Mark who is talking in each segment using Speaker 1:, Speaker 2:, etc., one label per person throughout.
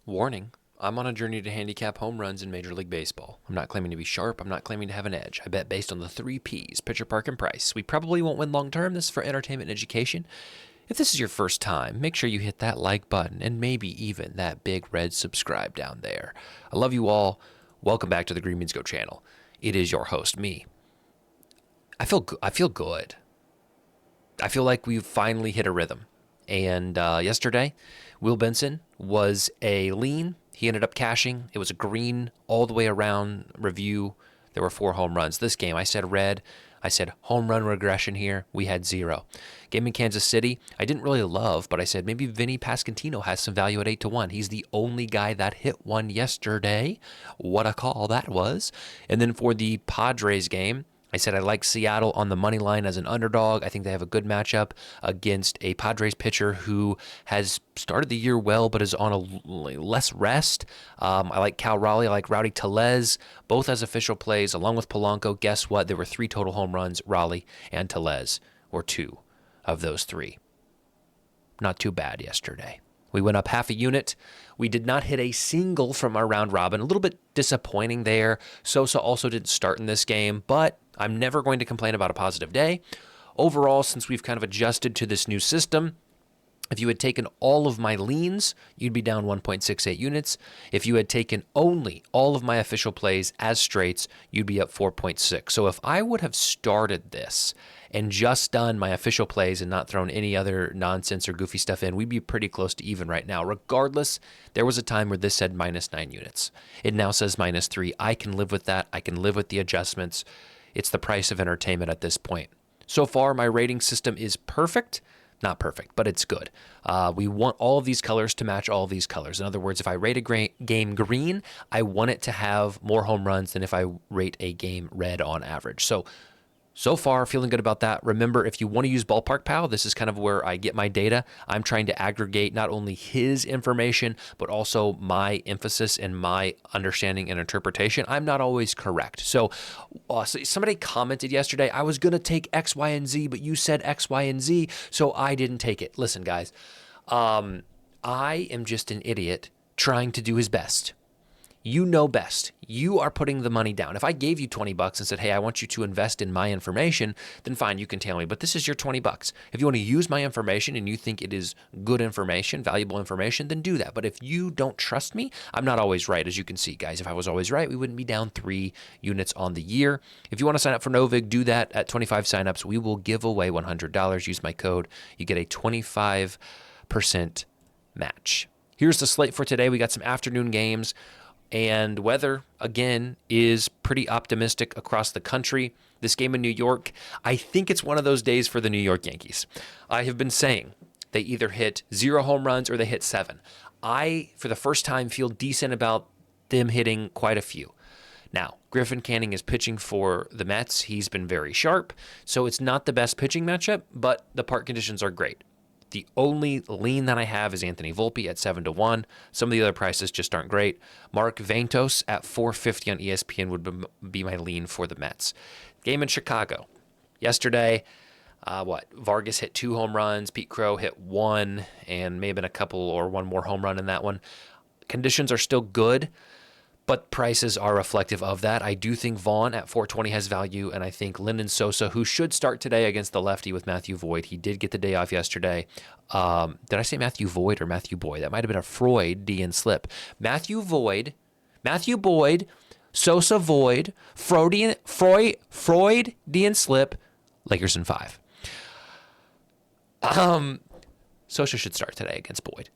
Speaker 1: Warning, I'm on a journey to handicap home runs in Major League Baseball. I'm not claiming to be sharp. I'm not claiming to have an edge. I bet based on the three Ps, pitcher, park, and price. We probably won't win long term. This is for entertainment and education. If this is your first time, make sure you hit that like button and maybe even that big red subscribe down there. I love you all. Welcome back to the Green Beans Go channel. It is your host, me. I feel good. I feel like we've finally hit a rhythm. And yesterday, Will Benson was a lean. He ended up cashing. It was a green all the way around review. There were 4 home runs. This game, I said red. I said home run regression here. We had 0. Game in Kansas City, I didn't really love, but I said maybe Vinny Pasquantino has some value at 8-1. He's the only guy that hit one yesterday. What a call that was. And then for the Padres game, I said I like Seattle on the money line as an underdog. I think they have a good matchup against a Padres pitcher who has started the year well but is on a less rest. I like Cal Raleigh. I like Rowdy Tellez, both as official plays, along with Polanco. Guess what? There were 3 total home runs, Raleigh and Tellez, or 2 of those 3. Not too bad yesterday. We went up half a unit. We did not hit a single from our round robin. A little bit disappointing there. Sosa also didn't start in this game, but I'm never going to complain about a positive day. Overall, since we've kind of adjusted to this new system, if you had taken all of my leans, you'd be down 1.68 units. If you had taken only all of my official plays as straights, you'd be up 4.6. So if I would have started this and just done my official plays and not thrown any other nonsense or goofy stuff in, we'd be pretty close to even right now. Regardless, there was a time where this said -9 units. It now says -3. I can live with that. I can live with the adjustments. It's the price of entertainment at this point. So far, my rating system is perfect. Not perfect, but it's good. We want all of these colors to match all of these colors. In other words, if I rate a game green, I want it to have more home runs than if I rate a game red on average. So far, feeling good about that. Remember, if you want to use Ballpark Pal, this is kind of where I get my data. I'm trying to aggregate not only his information, but also my emphasis and my understanding and interpretation. I'm not always correct. So somebody commented yesterday, I was going to take X, Y, and Z, but you said X, Y, and Z, so I didn't take it. Listen, guys, I am just an idiot trying to do his best. You know best. You are putting the money down. If I gave you $20 and said, hey, I want you to invest in my information, then fine, you can tell me, but this is your $20. If you want to use my information and you think it is good information, valuable information, then do that. But if you don't trust me, I'm not always right, as you can see, guys. If I was always right, we wouldn't be down 3 units on the year. If you want to sign up for Novig, do that. At 25 signups, we will give away $100. Use my code. You get a 25% match. Here's the slate for today. We got some afternoon games. And weather, again, is pretty optimistic across the country. This game in New York, I think it's one of those days for the New York Yankees. I have been saying they either hit 0 home runs or they hit 7. I, for the first time, feel decent about them hitting quite a few. Now, Griffin Canning is pitching for the Mets. He's been very sharp, so it's not the best pitching matchup, but the park conditions are great. The only lean that I have is Anthony Volpe at 7-1. Some of the other prices just aren't great. Mark Ventos at 450 on ESPN would be my lean for the Mets. Game in Chicago. Yesterday, Vargas hit 2 home runs. Pete Crow hit 1 and may have been a couple or 1 more home run in that one. Conditions are still good, but prices are reflective of that. I do think Vaughn at 420 has value, and I think Lyndon Sosa, who should start today against the lefty with Matthew Void. He did get the day off yesterday. Did I say Matthew Void or Matthew Boyd? That might have been a Freud D and slip. Matthew Boyd, Sosa Void, Freud D and slip, Lakers in 5. Sosa should start today against Boyd.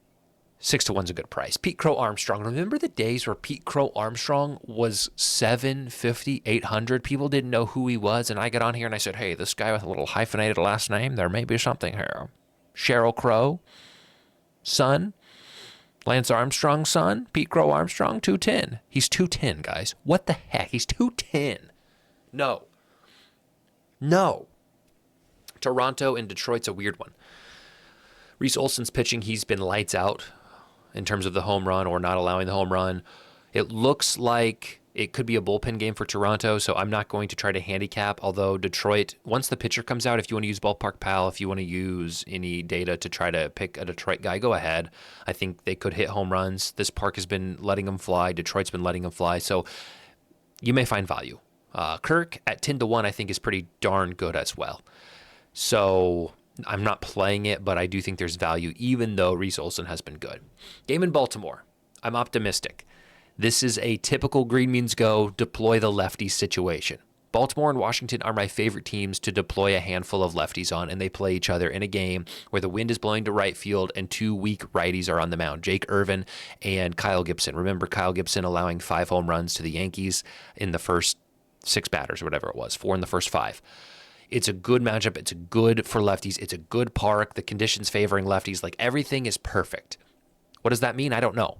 Speaker 1: 6-1's a good price. Pete Crow Armstrong. Remember the days where Pete Crow Armstrong was 750, 800? People didn't know who he was, and I got on here and I said, hey, this guy with a little hyphenated last name, there may be something here. Sheryl Crow, son, Lance Armstrong's son, Pete Crow Armstrong, 210. He's 210, guys. What the heck? He's 210. No. Toronto and Detroit's a weird one. Reese Olson's pitching. He's been lights out in terms of the home run or not allowing the home run. It looks like It could be a bullpen game for Toronto, so I'm not going to try to handicap. Although Detroit, once the pitcher comes out, if you want to use Ballpark Pal, if you want to use any data to try to pick a Detroit guy, go ahead. I think they could hit home runs. This park has been letting them fly. Detroit's been letting them fly. So you may find value. Kirk at 10-1, I think, is pretty darn good as well. So I'm not playing it, but I do think there's value, even though Reese Olson has been good. Game in Baltimore. I'm optimistic. This is a typical green means go, deploy the lefties situation. Baltimore and Washington are my favorite teams to deploy a handful of lefties on, and they play each other in a game where the wind is blowing to right field and two weak righties are on the mound, Jake Irvin and Kyle Gibson. Remember Kyle Gibson allowing 5 home runs to the Yankees in the first 6 batters or whatever it was, 4 in the first 5. It's a good matchup. It's good for lefties. It's a good park. The conditions favoring lefties, like everything is perfect. What does that mean? I don't know.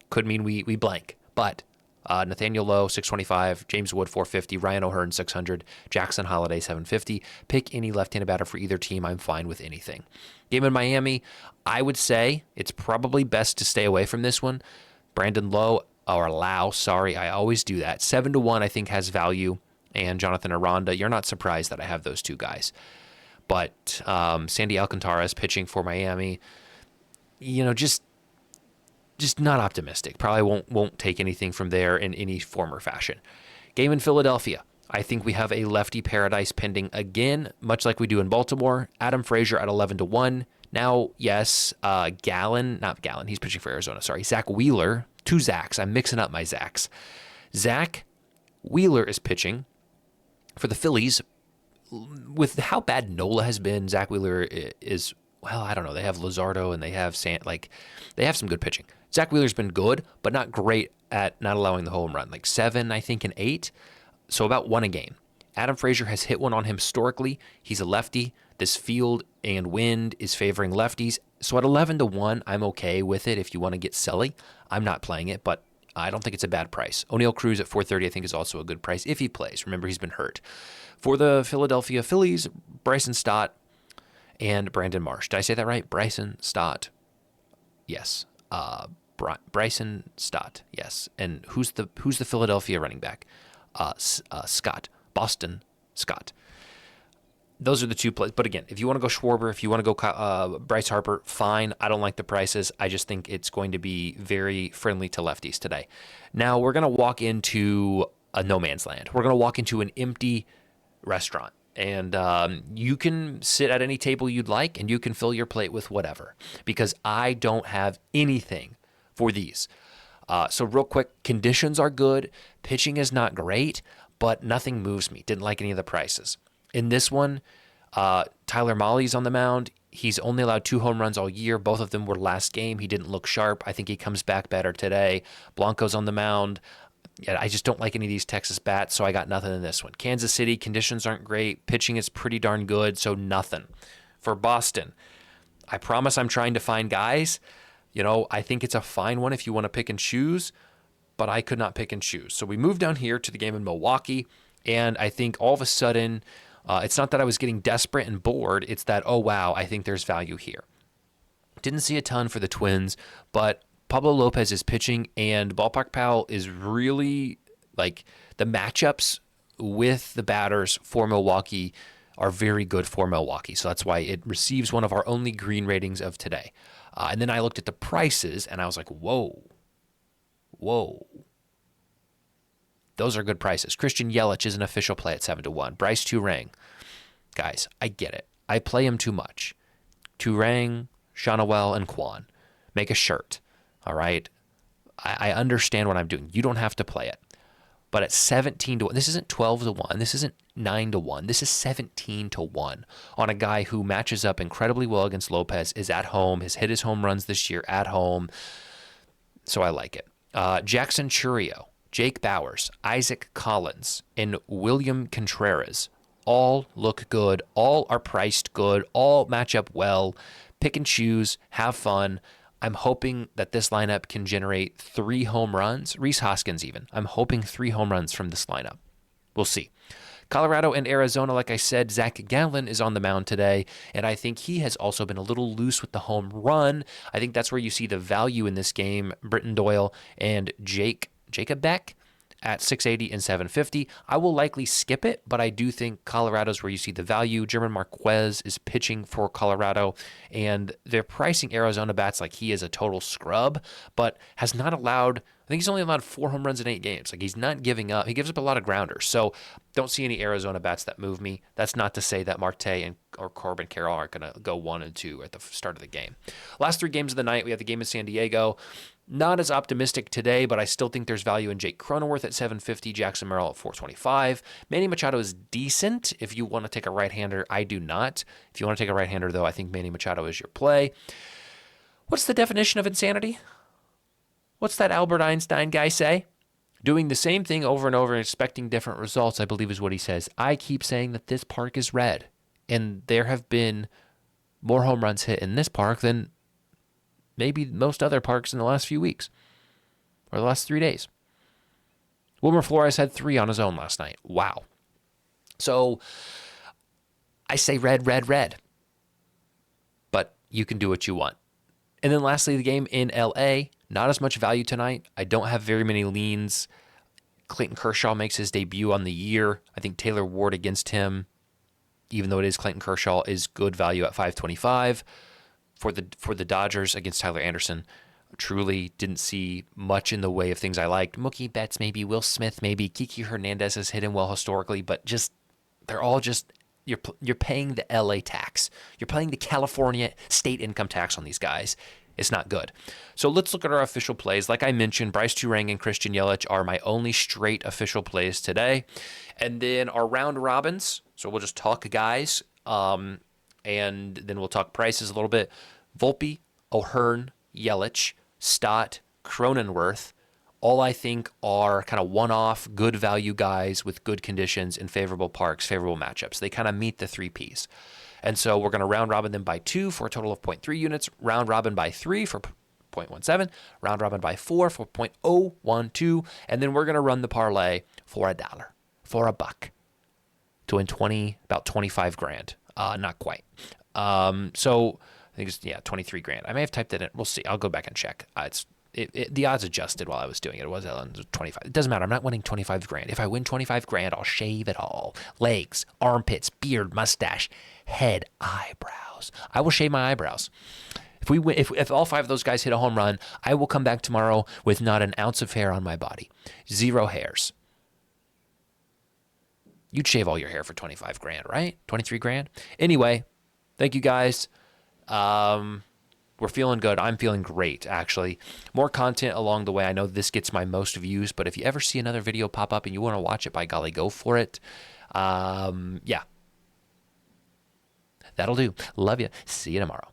Speaker 1: Could mean we blank. But Nathaniel Lowe, 625, James Wood, 450, Ryan O'Hearn, 600, Jackson Holiday, 750. Pick any left-handed batter for either team. I'm fine with anything. Game in Miami, I would say it's probably best to stay away from this one. Brandon Lowe, or Lau, sorry, I always do that. 7-1, I think, has value. And Jonathan Aranda, you're not surprised that I have those two guys. But Sandy Alcantara is pitching for Miami. Just not optimistic. Probably won't take anything from there in any form or fashion. Game in Philadelphia. I think we have a lefty paradise pending again, much like we do in Baltimore. Adam Frazier at 11-1. Now, yes, not Gallen. He's pitching for Arizona. Sorry, Zach Wheeler. 2 Zachs. I'm mixing up my Zachs. Zach Wheeler is pitching for the Phillies. With how bad Nola has been, Zach Wheeler is, well, I don't know. They have Luzardo and they have they have some good pitching. Zach Wheeler's been good, but not great at not allowing the home run. 7, I think, and 8. So about 1 a game. Adam Frazier has hit one on him historically. He's a lefty. This field and wind is favoring lefties. So at 11-1, I'm okay with it if you want to get silly. I'm not playing it, but I don't think it's a bad price. O'Neal Cruz at 430, I think, is also a good price if he plays. Remember, he's been hurt. For the Philadelphia Phillies, Bryson Stott and Brandon Marsh. Did I say that right? Bryson Stott. Yes. Bryson Stott. Yes. And who's the Philadelphia running back? Scott. Boston Scott. Those are the two plays. But again, if you want to go Schwarber, if you want to go Bryce Harper, fine. I don't like the prices. I just think it's going to be very friendly to lefties today. Now, we're going to walk into a no man's land. We're going to walk into an empty restaurant. And you can sit at any table you'd like, and you can fill your plate with whatever. Because I don't have anything for these. So real quick, conditions are good. Pitching is not great, but nothing moves me. Didn't like any of the prices. In this one, Tyler Mahle's on the mound. He's only allowed 2 home runs all year. Both of them were last game. He didn't look sharp. I think he comes back better today. Blanco's on the mound. Yeah, I just don't like any of these Texas bats, so I got nothing in this one. Kansas City, conditions aren't great. Pitching is pretty darn good, so nothing. For Boston, I promise I'm trying to find guys. I think it's a fine one if you want to pick and choose, but I could not pick and choose. So we move down here to the game in Milwaukee, and I think all of a sudden, it's not that I was getting desperate and bored. It's that, oh, wow, I think there's value here. Didn't see a ton for the Twins, but Pablo Lopez is pitching, and Ballpark Pal is really, the matchups with the batters for Milwaukee are very good for Milwaukee. So that's why it receives one of our only green ratings of today. And then I looked at the prices, and I was like, whoa. Those are good prices. Christian Yelich is an official play at 7-1. Bryce Turang. Guys, I get it. I play him too much. Turang, Shonawell, and Kwan. Make a shirt. All right? I understand what I'm doing. You don't have to play it. But at 17-1, this isn't 12-1. This isn't 9-1. This is 17-1 on a guy who matches up incredibly well against Lopez, is at home, has hit his home runs this year at home. So I like it. Jackson Chourio, Jake Bowers, Isaac Collins, and William Contreras all look good. All are priced good. All match up well. Pick and choose. Have fun. I'm hoping that this lineup can generate 3 home runs. Rhys Hoskins even. I'm hoping 3 home runs from this lineup. We'll see. Colorado and Arizona, like I said, Zach Gallen is on the mound today, and I think he has also been a little loose with the home run. I think that's where you see the value in this game. Britton Doyle and Jacob Beck. at 680 and 750. I will likely skip it, but I do think Colorado's where you see the value. German Marquez is pitching for Colorado, and they're pricing Arizona bats like he is a total scrub, but has not allowed, I think he's only allowed 4 home runs in 8 games. Like, he's not giving up. He gives up a lot of grounders. So don't see any Arizona bats that move me. That's not to say that Marte or Corbin Carroll aren't going to go 1 and 2 at the start of the game. Last 3 games of the night, we have the game in San Diego. Not as optimistic today, but I still think there's value in Jake Cronenworth at 750, Jackson Merrill at 425. Manny Machado is decent if you want to take a right-hander. I do not. If you want to take a right-hander, though, I think Manny Machado is your play. What's the definition of insanity? What's that Albert Einstein guy say? Doing the same thing over and over and expecting different results, I believe is what he says. I keep saying that this park is red, and there have been more home runs hit in this park than maybe most other parks in the last few weeks or the last 3 days. Wilmer Flores had 3 on his own last night. Wow. So I say red, red, red. But you can do what you want. And then lastly, the game in LA. Not as much value tonight. I don't have very many leans. Clayton Kershaw makes his debut on the year. I think Taylor Ward against him, even though it is Clayton Kershaw, is good value at 525. For the Dodgers against Tyler Anderson, truly didn't see much in the way of things I liked. Mookie Betts, maybe Will Smith, maybe Kiki Hernandez has hit him well historically, but just they're all just you're paying the LA tax. You're paying the California state income tax on these guys. It's not good. So let's look at our official plays. Like I mentioned, Bryce Turang and Christian Yelich are my only straight official plays today. And then our round robins. So we'll just talk guys. And then we'll talk prices a little bit. Volpe, O'Hearn, Yelich, Stott, Cronenworth, all I think are kind of one-off, good value guys with good conditions in favorable parks, favorable matchups. They kind of meet the 3 Ps. And so we're going to round robin them by 2 for a total of 0.3 units, round robin by 3 for 0.17, round robin by 4 for 0.012, and then we're going to run the parlay for $1, for $1, to win about 25 grand. Not quite. So I think it's 23 grand. I may have typed it in. We'll see. I'll go back and check. The odds adjusted while I was doing it. It was 25. It doesn't matter. I'm not winning 25 grand. If I win 25 grand, I'll shave it all. Legs, armpits, beard, mustache, head, eyebrows. I will shave my eyebrows. If all 5 of those guys hit a home run, I will come back tomorrow with not an ounce of hair on my body. 0 hairs. You'd shave all your hair for 25 grand, right? 23 grand? Anyway, thank you guys. We're feeling good. I'm feeling great, actually. More content along the way. I know this gets my most views, but if you ever see another video pop up and you want to watch it, by golly, go for it. Yeah. That'll do. Love you. See you tomorrow.